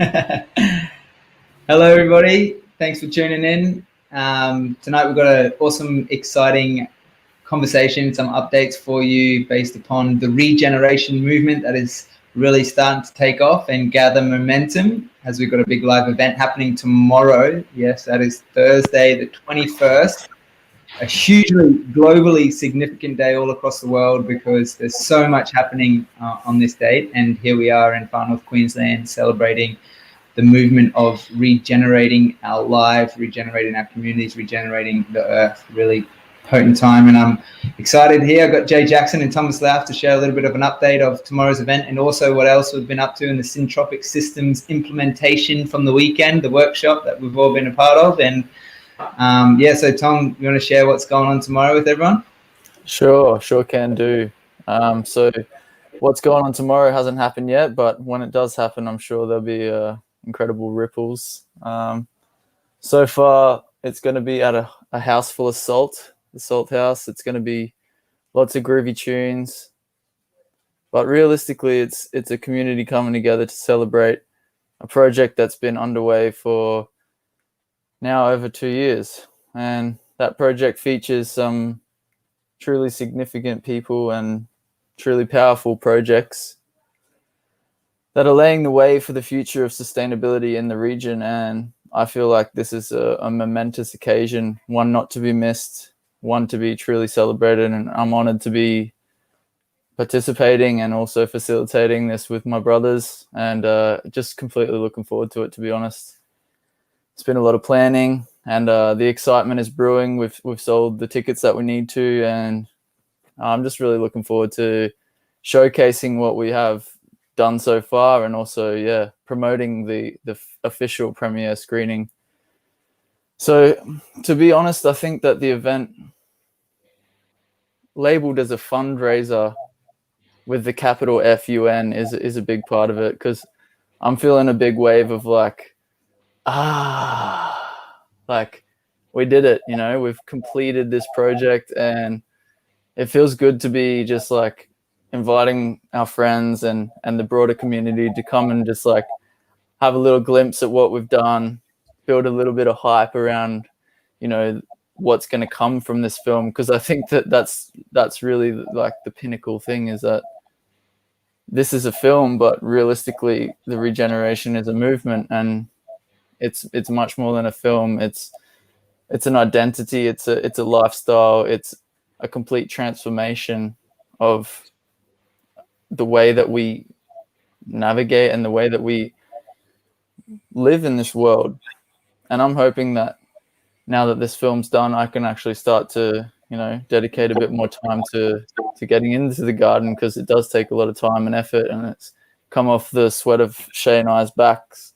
Hello, everybody. Thanks for tuning in. Tonight we've got an awesome, exciting conversation, some updates for you based upon the regeneration movement that is really starting to take off and gather momentum, as we've got a big live event happening tomorrow. Yes, that is Thursday the 21st. A hugely globally significant day all across the world because there's so much happening on this date. And here we are in Far North Queensland celebrating the movement of regenerating our lives, regenerating our communities, regenerating the earth. Really potent time, and I'm excited here. I've got Jay Jackson and Thomas Lauf to share a little bit of an update of tomorrow's event and also what else we've been up to in the Syntropic systems implementation from the weekend, the workshop that we've all been a part of. And so Tom, you want to share what's going on tomorrow with everyone? Sure can do. So what's going on tomorrow hasn't happened yet, but when it does happen, I'm sure there'll be incredible ripples. So far, it's going to be at a house full of salt, the Salt House. It's going to be lots of groovy tunes. But realistically, it's a community coming together to celebrate a project that's been underway for now over 2 years. And that project features some truly significant people and truly powerful projects that are laying the way for the future of sustainability in the region. And I feel like this is a momentous occasion, one not to be missed, one to be truly celebrated. And I'm honored to be participating and also facilitating this with my brothers, and just completely looking forward to it, to be honest. It's been a lot of planning, and the excitement is brewing. We've sold the tickets that we need to, and I'm just really looking forward to showcasing what we have done so far, and also promoting the official premiere screening. So to be honest, I think that the event labeled as a fundraiser with the capital FUN is a big part of it, because I'm feeling a big wave of like we did it, we've completed this project, and it feels good to be just like inviting our friends and the broader community to come and just like have a little glimpse at what we've done, build a little bit of hype around, what's going to come from this film. Because I think that's really like the pinnacle thing, is that this is a film, but realistically the regeneration is a movement, and it's much more than a film. It's an identity, it's a lifestyle, it's a complete transformation of the way that we navigate and the way that we live in this world. And I'm hoping that now that this film's done, I can actually start to, dedicate a bit more time to getting into the garden, because it does take a lot of time and effort, and it's come off the sweat of Shay and I's backs.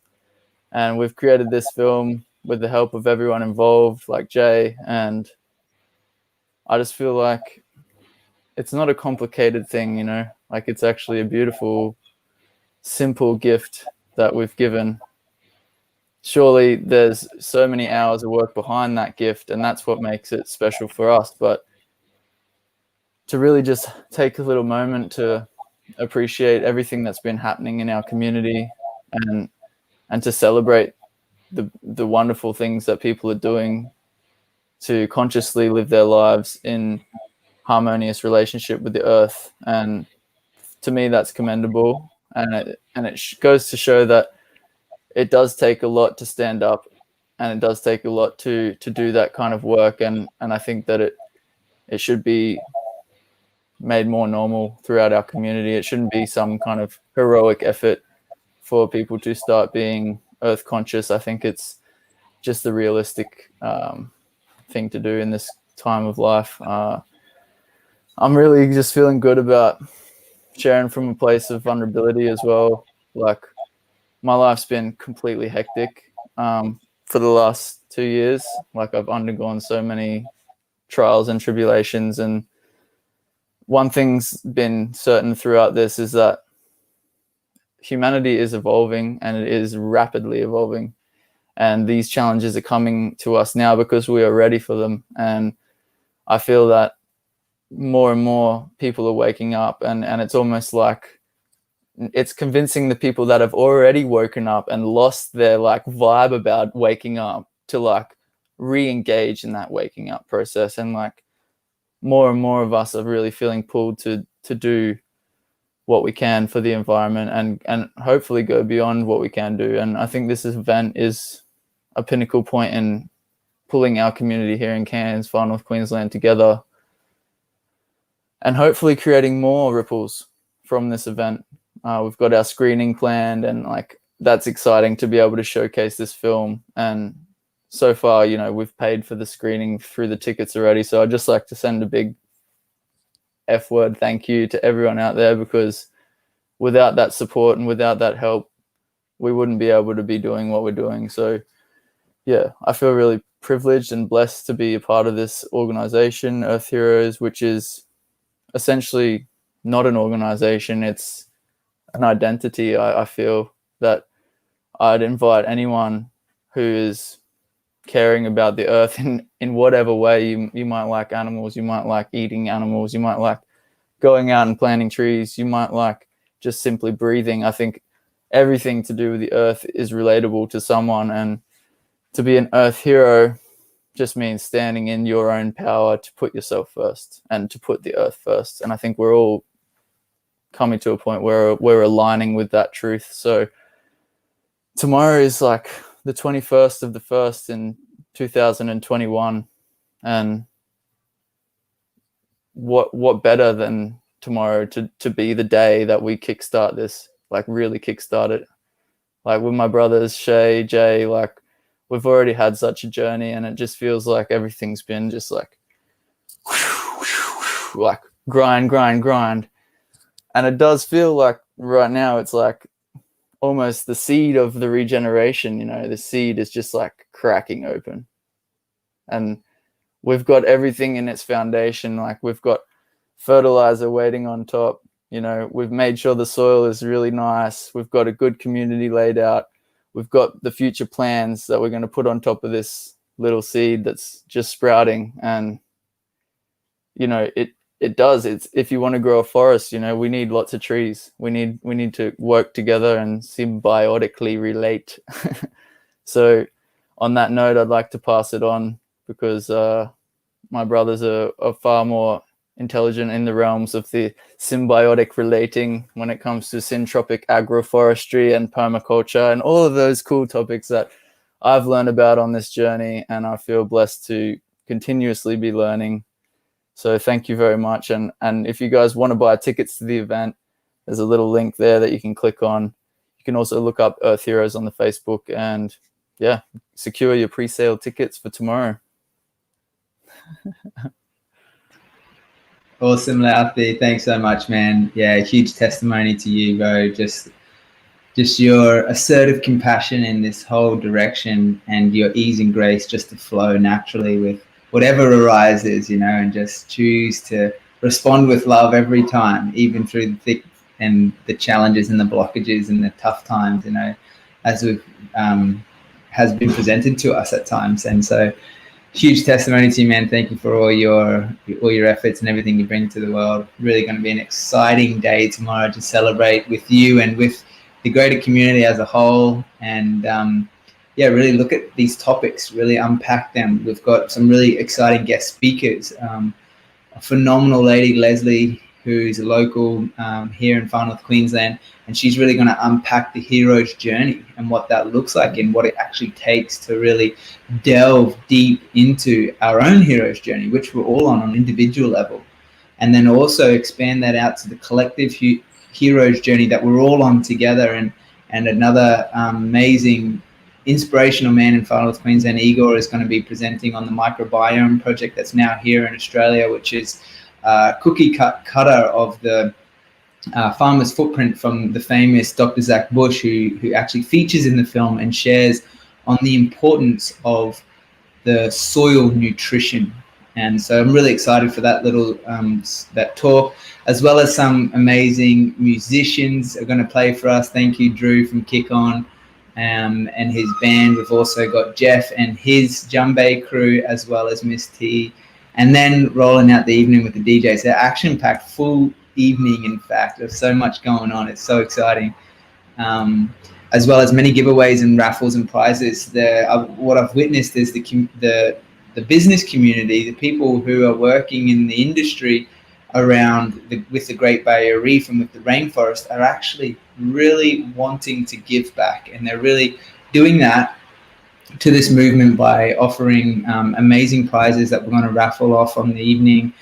And we've created this film with the help of everyone involved, like Jay, and I just feel like it's not a complicated thing, like it's actually a beautiful, simple gift that we've given. Surely there's so many hours of work behind that gift, and that's what makes it special for us. But to really just take a little moment to appreciate everything that's been happening in our community, and to celebrate the wonderful things that people are doing to consciously live their lives in harmonious relationship with the earth. And to me, that's commendable, and it goes to show that it does take a lot to stand up, and it does take a lot to do that kind of work, and I think that it should be made more normal throughout our community. It shouldn't be some kind of heroic effort for people to start being earth conscious. I think it's just the realistic thing to do in this time of life. I'm really just feeling good about sharing from a place of vulnerability as well. Like, my life's been completely hectic for the last 2 years. Like, I've undergone so many trials and tribulations, and one thing's been certain throughout this is that humanity is evolving, and it is rapidly evolving. And these challenges are coming to us now because we are ready for them. And I feel that more and more people are waking up, and it's almost like it's convincing the people that have already woken up and lost their like vibe about waking up to like re-engage in that waking up process. And like more and more of us are really feeling pulled to do what we can for the environment and hopefully go beyond what we can do. And I think this event is a pinnacle point in pulling our community here in Cairns, Far North Queensland together, and hopefully creating more ripples from this event. We've got our screening planned, and like that's exciting to be able to showcase this film. And so far, you know, we've paid for the screening through the tickets already. So I'd just like to send a big F word thank you to everyone out there, because without that support and without that help, we wouldn't be able to be doing what we're doing. So yeah, I feel really privileged and blessed to be a part of this organization, Earth Heroes, which is essentially not an organization, it's an identity. I feel that I'd invite anyone who is caring about the earth in whatever way. You might like animals, you might like eating animals, you might like going out and planting trees, you might like just simply breathing. I think everything to do with the earth is relatable to someone, and to be an earth hero just means standing in your own power to put yourself first and to put the earth first. And I think we're all coming to a point where we're aligning with that truth. So tomorrow is like the 21st of the 1st in 2021. And what better than tomorrow to be the day that we kickstart this, like really kickstart it. Like with my brothers, Shay, Jay, like we've already had such a journey, and it just feels like everything's been just like grind. And it does feel like right now it's like almost the seed of the regeneration, you know, the seed is just like cracking open. And we've got everything in its foundation. Like we've got fertilizer waiting on top. You know, we've made sure the soil is really nice. We've got a good community laid out. We've got the future plans that we're going to put on top of this little seed that's just sprouting. And, you know, it's if you want to grow a forest, you know, we need lots of trees. We need to work together and symbiotically relate. So on that note, I'd like to pass it on, because my brothers are far more intelligent in the realms of the symbiotic relating when it comes to syntropic agroforestry and permaculture and all of those cool topics that I've learned about on this journey, and I feel blessed to continuously be learning. So thank you very much. And if you guys want to buy tickets to the event, there's a little link there that you can click on. You can also look up Earth Heroes on the Facebook and yeah, secure your pre-sale tickets for tomorrow. Awesome, Louthie. Thanks so much, man. Yeah, huge testimony to you, bro. Just your assertive compassion in this whole direction, and your ease and grace just to flow naturally with whatever arises, you know, and just choose to respond with love every time, even through the thick and the challenges and the blockages and the tough times, you know, as we've has been presented to us at times. And so huge testimony to you, man. Thank you for all your efforts and everything you bring to the world. Really going to be an exciting day tomorrow to celebrate with you and with the greater community as a whole. And yeah, really look at these topics, really unpack them. We've got some really exciting guest speakers. A phenomenal lady, Leslie, who's a local here in Far North Queensland, and she's really going to unpack the hero's journey and what that looks like and what it actually takes to really delve deep into our own hero's journey, which we're all on an individual level, and then also expand that out to the collective hero's journey that we're all on together. And another amazing inspirational man in Far North Queensland, Igor, is going to be presenting on the microbiome project that's now here in Australia, which is cookie cutter of the farmer's footprint from the famous Dr. Zach Bush, who actually features in the film and shares on the importance of the soil nutrition. And so I'm really excited for that little that talk, as well as some amazing musicians are going to play for us. Thank you, Drew from Kick On and his band. We've also got Jeff and his djembe crew, as well as Miss T. And then rolling out the evening with the DJs. They're action-packed, full evening. In fact, there's so much going on. It's so exciting. As well as many giveaways and raffles and prizes. What I've witnessed is the business community, the people who are working in the industry around with the Great Barrier Reef and with the rainforest are actually really wanting to give back, and they're really doing that to this movement by offering amazing prizes that we're going to raffle off on the evening,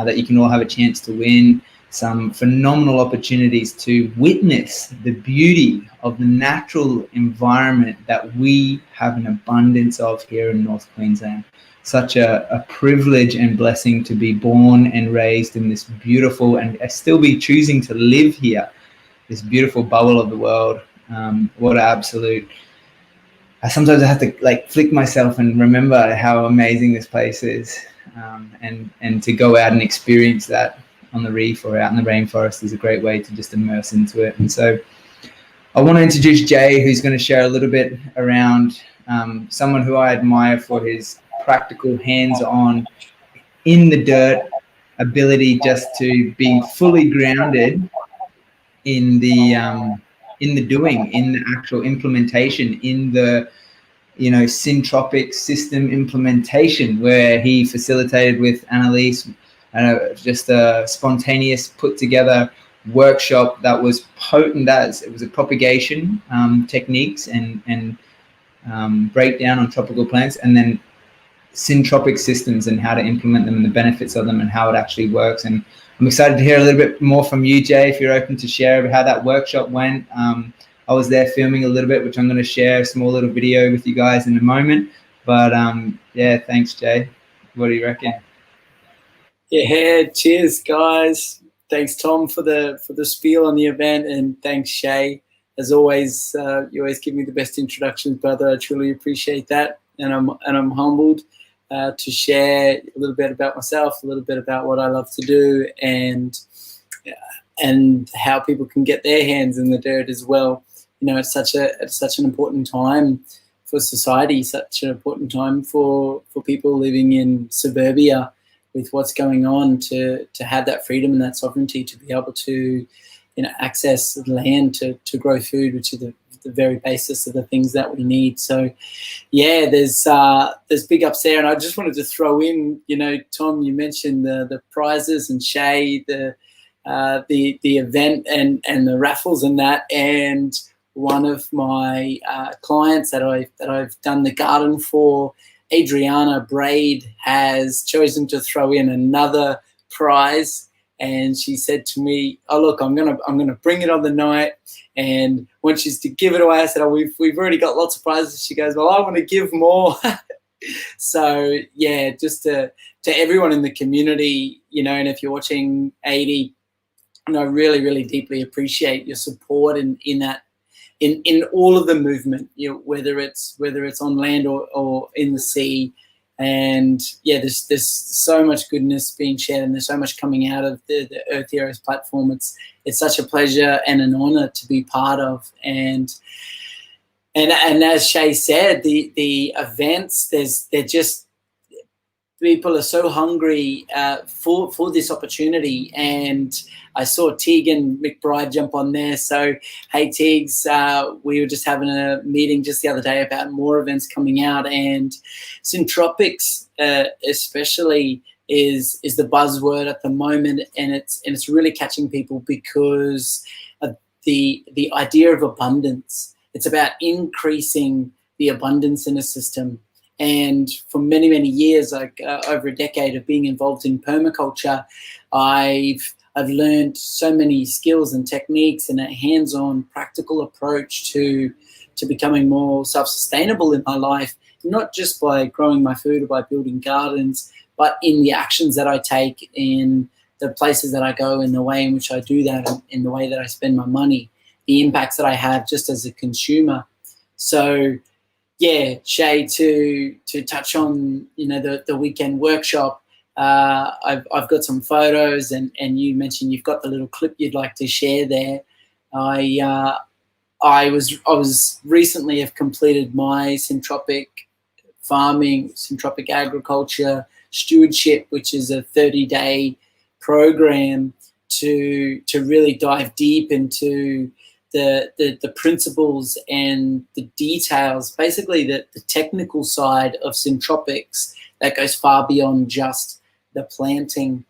that you can all have a chance to win. Some phenomenal opportunities to witness the beauty of the natural environment that we have an abundance of here in North Queensland. Such a privilege and blessing to be born and raised in this beautiful, and still be choosing to live here, this beautiful bubble of the world. What an absolute... Sometimes I have to like flick myself and remember how amazing this place is, and to go out and experience that on the reef or out in the rainforest is a great way to just immerse into it. And so I want to introduce Jay, who's going to share a little bit around someone who I admire for his practical, hands-on, in the dirt ability, just to be fully grounded in the doing, in the actual implementation, in the syntropic system implementation, where he facilitated with Annalise just a spontaneous put together workshop that was potent as it was a propagation techniques and breakdown on tropical plants, and then syntropic systems and how to implement them and the benefits of them and how it actually works. And I'm excited to hear a little bit more from you, Jay, if you're open to share how that workshop went. I was there filming a little bit, which I'm going to share a small little video with you guys in a moment. But yeah, thanks, Jay. What do you reckon? Yeah, cheers, guys. Thanks, Tom, for the spiel on the event, and thanks, Shay. As always, you always give me the best introductions, brother. I truly appreciate that, and I'm humbled to share a little bit about myself, a little bit about what I love to do, and how people can get their hands in the dirt as well. It's such an important time for society, such an important time for people living in suburbia with what's going on, to have that freedom and that sovereignty to be able to access land to grow food, which is the very basis of the things that we need. So yeah, there's big ups there. And I just wanted to throw in, Tom, you mentioned the prizes, and Shay, the event and the raffles and that. And one of my clients that I've done the garden for, Adriana Braid, has chosen to throw in another prize, and she said to me, "Oh look, I'm gonna bring it on the night, and want you to give it away." I said, "Oh, we've already got lots of prizes." She goes, "Well, I want to give more." So yeah, just to everyone in the community, and if you're watching 80, I really, really deeply appreciate your support in that. In all of the movement, whether it's on land or in the sea, and yeah, there's so much goodness being shared, and there's so much coming out of the Earth Heroes platform. It's such a pleasure and an honor to be part of, and as Shay said, the events, they're just, people are so hungry for this opportunity. And I saw Tegan McBride jump on there. So, hey, Teags, we were just having a meeting just the other day about more events coming out, and Syntropics especially is the buzzword at the moment, and it's really catching people because of the idea of abundance. It's about increasing the abundance in a system. And for many, many years, like over a decade of being involved in permaculture, I've learned so many skills and techniques and a hands-on practical approach to becoming more self-sustainable in my life, not just by growing my food or by building gardens, but in the actions that I take, in the places that I go, in the way in which I do that, and in the way that I spend my money, the impacts that I have just as a consumer. So yeah, Shay, to touch on the weekend workshop, I've got some photos, and you mentioned you've got the little clip you'd like to share there. I was recently have completed my syntropic farming, syntropic agriculture stewardship, which is a 30-day program to really dive deep into the principles and the details, basically the technical side of syntropics that goes far beyond just the planting.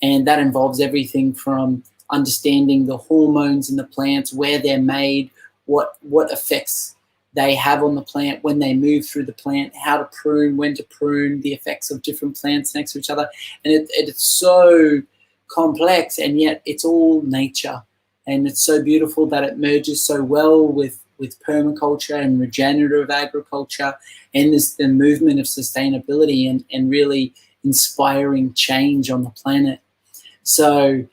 And that involves everything from understanding the hormones in the plants, where they're made, what effects they have on the plant when they move through the plant, how to prune, when to prune, the effects of different plants next to each other. And it's so complex, and yet it's all nature. And it's so beautiful that it merges so well with permaculture and regenerative agriculture, and the movement of sustainability and really inspiring change on the planet. So,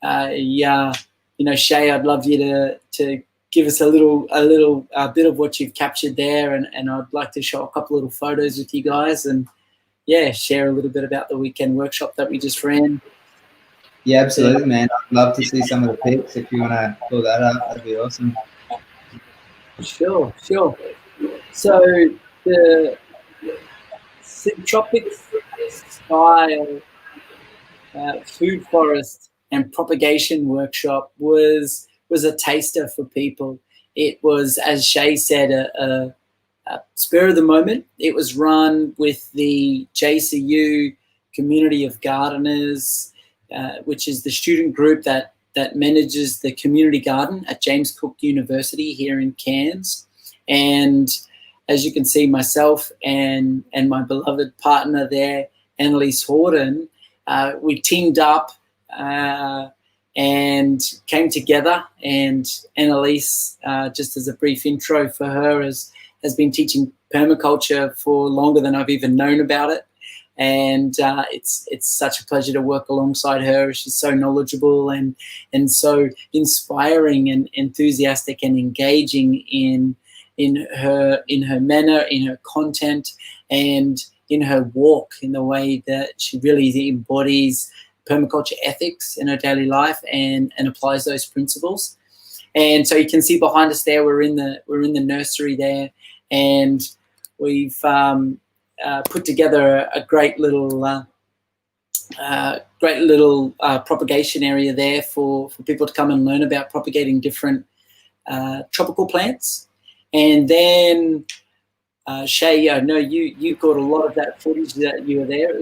Shay, I'd love you to give us a bit of what you've captured there, and I'd like to show a couple little photos with you guys, and share a little bit about the weekend workshop that we just ran. Yeah, absolutely, man. I'd love to see some of the pics. If you want to pull that up, that'd be awesome. Sure. So the Syntropic style food forest and propagation workshop was a taster for people. It was, as Shay said, a spur of the moment. It was run with the JCU community of gardeners, which is the student group that manages the community garden at James Cook University here in Cairns. And as you can see, myself and my beloved partner there, Annalise Horden, we teamed up and came together. And Annalise, just as a brief intro for her, has been teaching permaculture for longer than I've even known about it. And it's such a pleasure to work alongside her. She's so knowledgeable and so inspiring and enthusiastic and engaging in her manner, in her content, and in her walk, in the way that she really embodies permaculture ethics in her daily life and applies those principles. And so you can see behind us there, we're in the nursery there, and we've put together a great little propagation area there for people to come and learn about propagating different tropical plants. And then Shay, I know you got a lot of that footage that you were there. It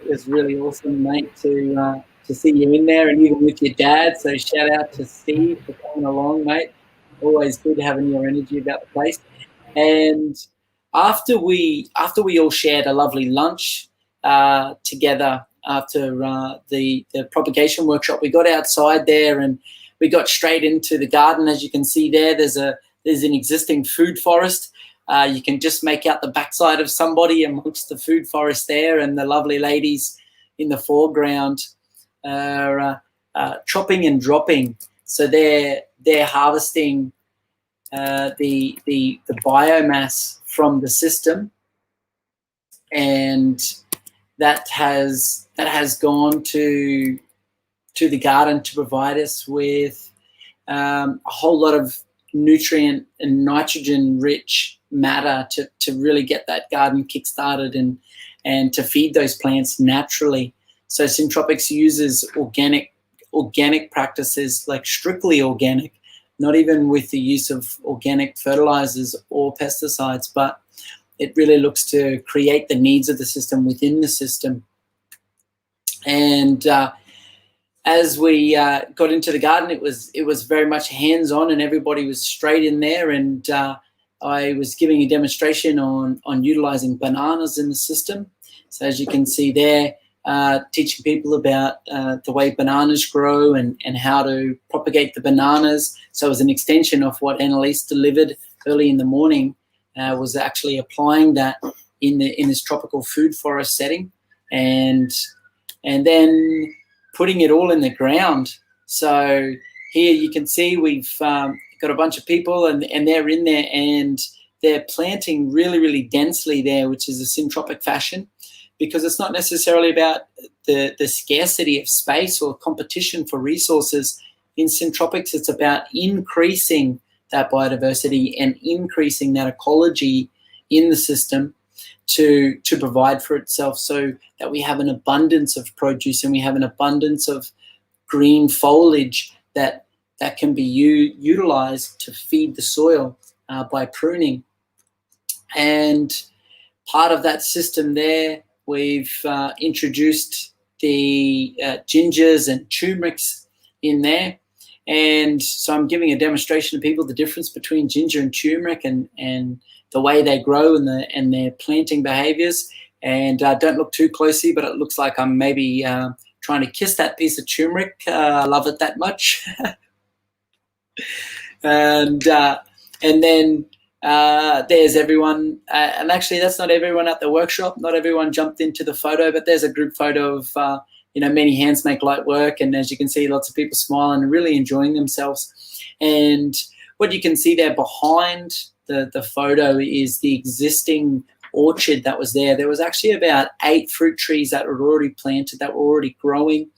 was really awesome, mate, to see you in there, and even with your dad. So shout out to Steve for coming along, mate. Always good having your energy about the place. And after we all shared a lovely lunch together after the propagation workshop, we got outside there and we got straight into the garden. As you can see there, there's an existing food forest. You can just make out the backside of somebody amongst the food forest there, and the lovely ladies in the foreground are chopping and dropping. So they're harvesting the biomass from the system, and that has gone to the garden to provide us with a whole lot of nutrient and nitrogen rich matter to really get that garden kick-started and to feed those plants naturally. So Syntropics uses organic practices, like strictly organic, not even with the use of organic fertilizers or pesticides, but it really looks to create the needs of the system within the system. And as we got into the garden, it was very much hands-on, and everybody was straight in there. And I was giving a demonstration on utilizing bananas in the system. So as you can see there, teaching people about the way bananas grow and how to propagate the bananas. So as an extension of what Annalise delivered early in the morning, was actually applying that in this tropical food forest setting, and then putting it all in the ground. So here you can see we've got a bunch of people and they're in there and they're planting really, really densely there, which is a syntropic fashion, because it's not necessarily about the scarcity of space or competition for resources. In syntropics, it's about increasing that biodiversity and increasing that ecology in the system to provide for itself, so that we have an abundance of produce and we have an abundance of green foliage that can be utilized to feed the soil by pruning. And part of that system there, we've introduced the gingers and turmerics in there. And so I'm giving a demonstration to people the difference between ginger and turmeric and the way they grow and their planting behaviors. And don't look too closely, but it looks like I'm maybe trying to kiss that piece of turmeric. I love it that much. And then there's everyone. And actually, that's not everyone at the workshop. Not everyone jumped into the photo, but there's a group photo of many hands make light work. And as you can see, lots of people smiling and really enjoying themselves. And what you can see there behind the photo is the existing orchard that was there. There was actually about 8 fruit trees that were already planted, that were already growing.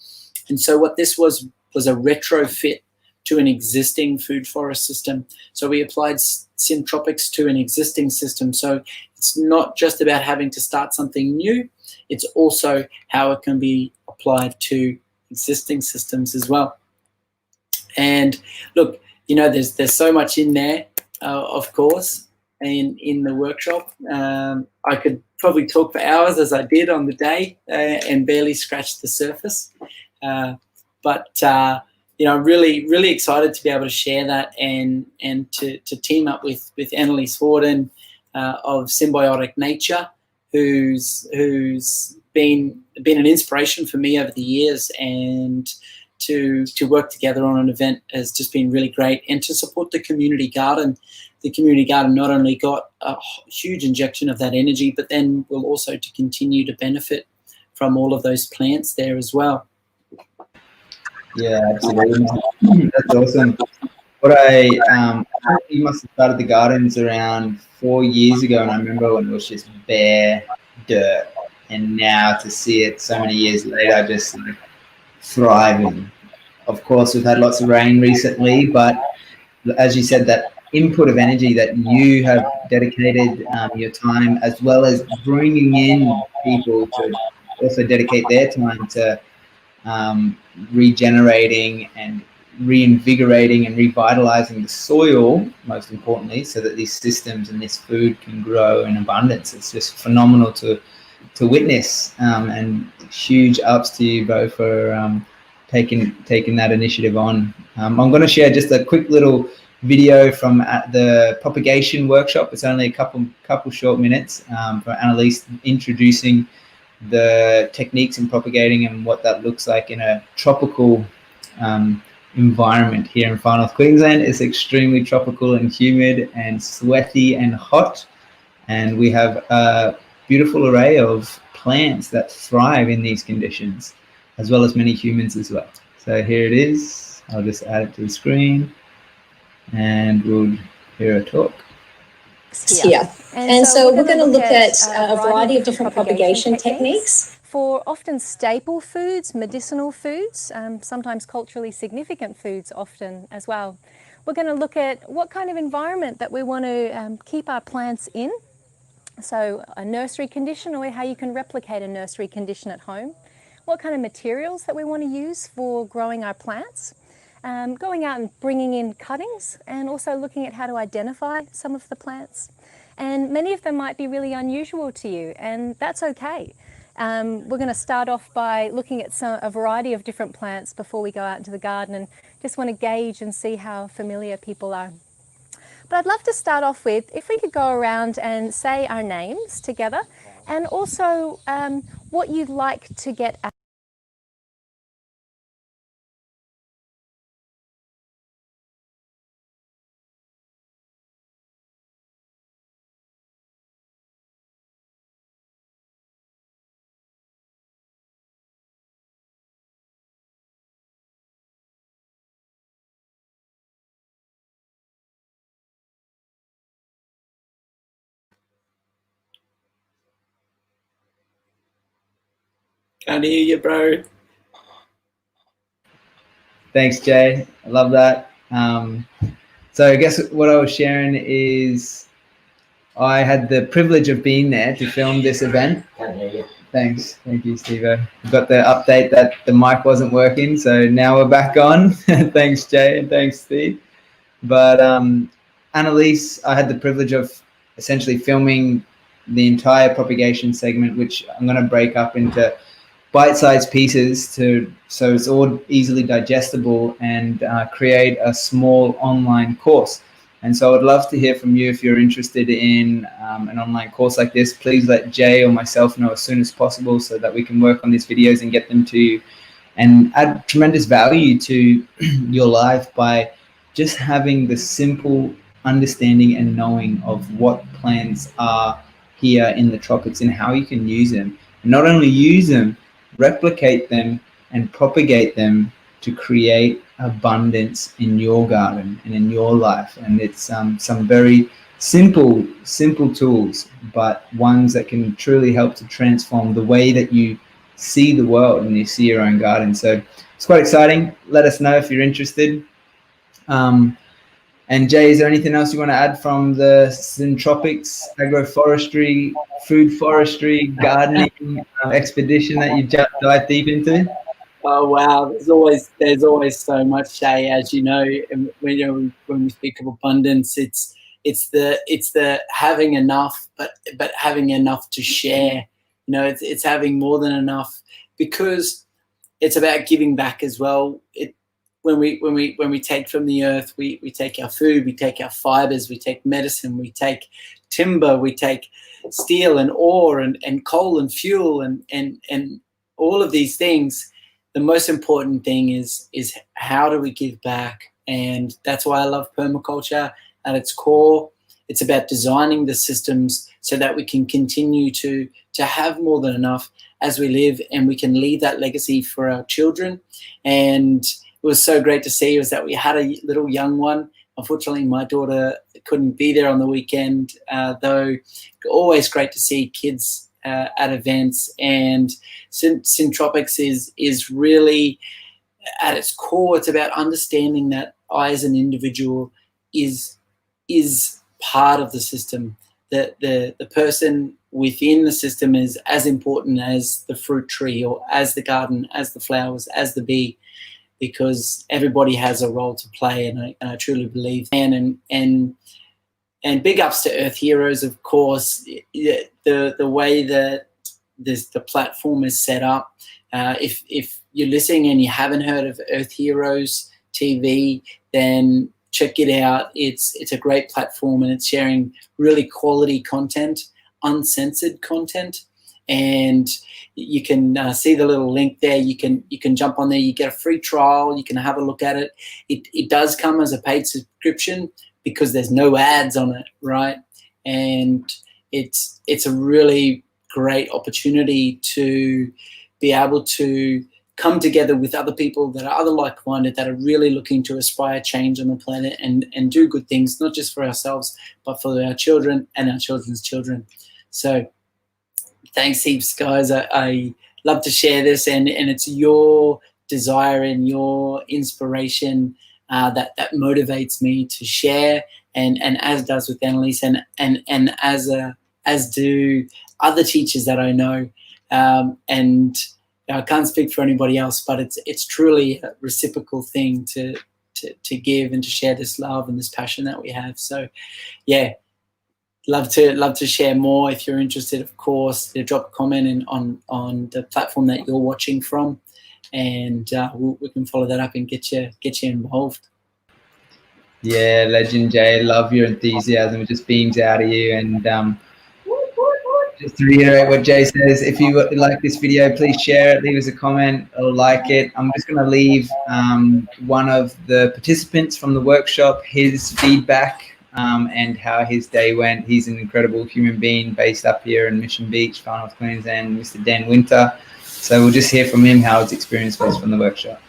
And so what this was a retrofit to an existing food forest system. So we applied syntropics to an existing system. So it's not just about having to start something new, it's also how it can be applied to existing systems as well. And look, there's so much in there, of course, in the workshop. I could probably talk for hours, as I did on the day, and barely scratch the surface. But I'm really, really excited to be able to share that and to team up with Annalise Warden of Symbiotic Nature, who's been an inspiration for me over the years, and to work together on an event has just been really great, and to support the community garden. The community garden not only got a huge injection of that energy, but then will also to continue to benefit from all of those plants there as well. Yeah, absolutely. That's awesome. You must have started the gardens around 4 years ago, and I remember when it was just bare dirt, and now to see it so many years later, just thriving. Of course, we've had lots of rain recently, but as you said, that input of energy that you have dedicated your time, as well as bringing in people to also dedicate their time to regenerating and reinvigorating and revitalizing the soil, most importantly, so that these systems and this food can grow in abundance. It's just phenomenal to witness, and huge ups to you both for taking that initiative on. I'm going to share just a quick little video from the propagation workshop. It's only a couple short minutes for Annalise introducing the techniques in propagating and what that looks like in a tropical environment here in Far North Queensland. It's extremely tropical and humid and sweaty and hot, and we have a beautiful array of plants that thrive in these conditions, as well as many humans as well. So here it is. I'll just add it to the screen and we'll hear a talk. Here. And so we're going to look at a variety of different propagation techniques for often staple foods, medicinal foods, sometimes culturally significant foods often as well. We're going to look at what kind of environment that we want to keep our plants in. So a nursery condition, or how you can replicate a nursery condition at home. What kind of materials that we want to use for growing our plants. Going out and bringing in cuttings, and also looking at how to identify some of the plants. And many of them might be really unusual to you, and that's okay. We're going to start off by looking at a variety of different plants before we go out into the garden, and just want to gauge and see how familiar people are. But I'd love to start off with, if we could go around and say our names together, and also what you'd like to get out. Can't hear you, bro. Thanks, Jay. I love that. So I guess what I was sharing is I had the privilege of being there to film this event. Thanks. Thank you, Steve. We got the update that the mic wasn't working, so now we're back on. Thanks, Jay, and thanks, Steve. But Annalise, I had the privilege of essentially filming the entire propagation segment, which I'm going to break up into bite-sized pieces so it's all easily digestible, and create a small online course. And so I'd love to hear from you if you're interested in an online course like this. Please let Jay or myself know as soon as possible so that we can work on these videos and get them to you and add tremendous value to your life by just having the simple understanding and knowing of what plants are here in the tropics and how you can use them. And not only use them, replicate them and propagate them to create abundance in your garden and in your life. And it's some very simple tools, but ones that can truly help to transform the way that you see the world and you see your own garden. So it's quite exciting. Let us know if you're interested. And Jay, is there anything else you want to add from the Syntropics, agroforestry, food forestry, gardening expedition that you dive deep into? Oh wow, there's always so much, Shay. As you know, when we speak of abundance, it's the having enough, but having enough to share. You know, it's having more than enough, because it's about giving back as well. When we take from the earth, we take our food, we take our fibers, we take medicine, we take timber, we take steel and ore and coal and fuel and all of these things. The most important thing is how do we give back? And that's why I love permaculture at its core. It's about designing the systems so that we can continue to have more than enough as we live, and we can leave that legacy for our children. And it was so great to see was that we had a little young one. Unfortunately, my daughter couldn't be there on the weekend, though always great to see kids at events. And Syntropics is really, at its core, it's about understanding that I as an individual is part of the system. The person within the system is as important as the fruit tree, or as the garden, as the flowers, as the bee, because everybody has a role to play, and I truly believe. And big ups to Earth Heroes, of course. The way that the platform is set up. If you're listening and you haven't heard of Earth Heroes TV, then check it out. It's a great platform, and it's sharing really quality content, uncensored content. And you can see the little link there. You can jump on there. You get a free trial. You can have a look at it. It does come as a paid subscription because there's no ads on it, right? And it's a really great opportunity to be able to come together with other people that are other like-minded, that are really looking to aspire change on the planet and do good things, not just for ourselves, but for our children and our children's children. So thanks heaps, guys. I love to share this, and it's your desire and your inspiration that motivates me to share, and as does with Annalise, and as do other teachers that I know. And I can't speak for anybody else, but it's truly a reciprocal thing to give and to share this love and this passion that we have. So yeah, love to share more. If you're interested, of course, drop a comment on the platform that you're watching from, and we can follow that up and get you involved. Yeah, legend, Jay. Love your enthusiasm. It just beams out of you. And just to reiterate what Jay says, if you like this video, please share it, leave us a comment or like it. I'm just going to leave one of the participants from the workshop, his feedback and how his day went. He's an incredible human being based up here in Mission Beach, Far North Queensland, Mr. Dan Winter. So we'll just hear from him how his experience was from the workshop.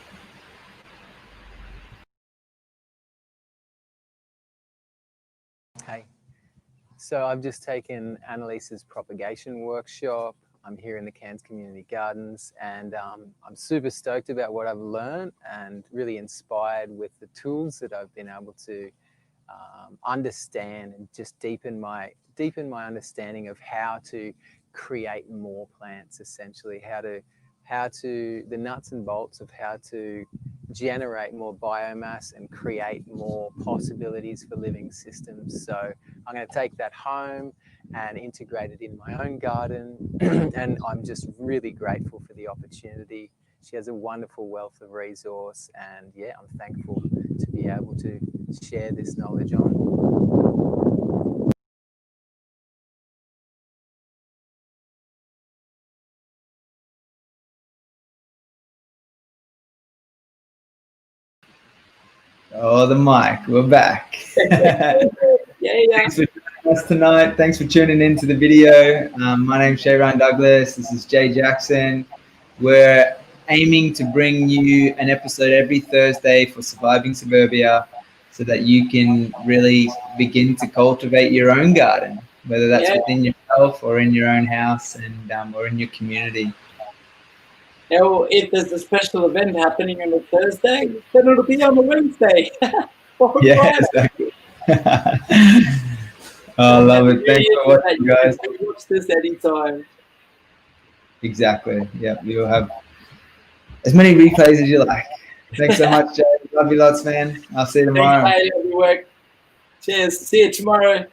Hey, so I've just taken Annalise's propagation workshop. I'm here in the Cairns Community Gardens, and I'm super stoked about what I've learned and really inspired with the tools that I've been able to understand and just deepen my understanding of how to create more plants, essentially, how to the nuts and bolts of how to generate more biomass and create more possibilities for living systems. So I'm going to take that home and integrate it in my own garden. And I'm just really grateful for the opportunity. She has a wonderful wealth of resource, and yeah, I'm thankful to be able to share this knowledge on. Oh, the mic, we're back. Thanks for joining us tonight. Thanks for tuning into the video. My name's Shay Douglas. This is Jay Jackson. We're aiming to bring you an episode every Thursday for Surviving Suburbia, so that you can really begin to cultivate your own garden, whether that's within yourself or in your own house, and or in your community. Now, if there's a special event happening on a Thursday, then it'll be on a Wednesday. Yeah, exactly. I love it. Thanks for watching, guys. Watch this anytime. Exactly. Yeah, you'll have as many replays as you like. Thanks so much, Jay. Love you lots, man. I'll see you tomorrow. Thanks, mate. Cheers. See you tomorrow.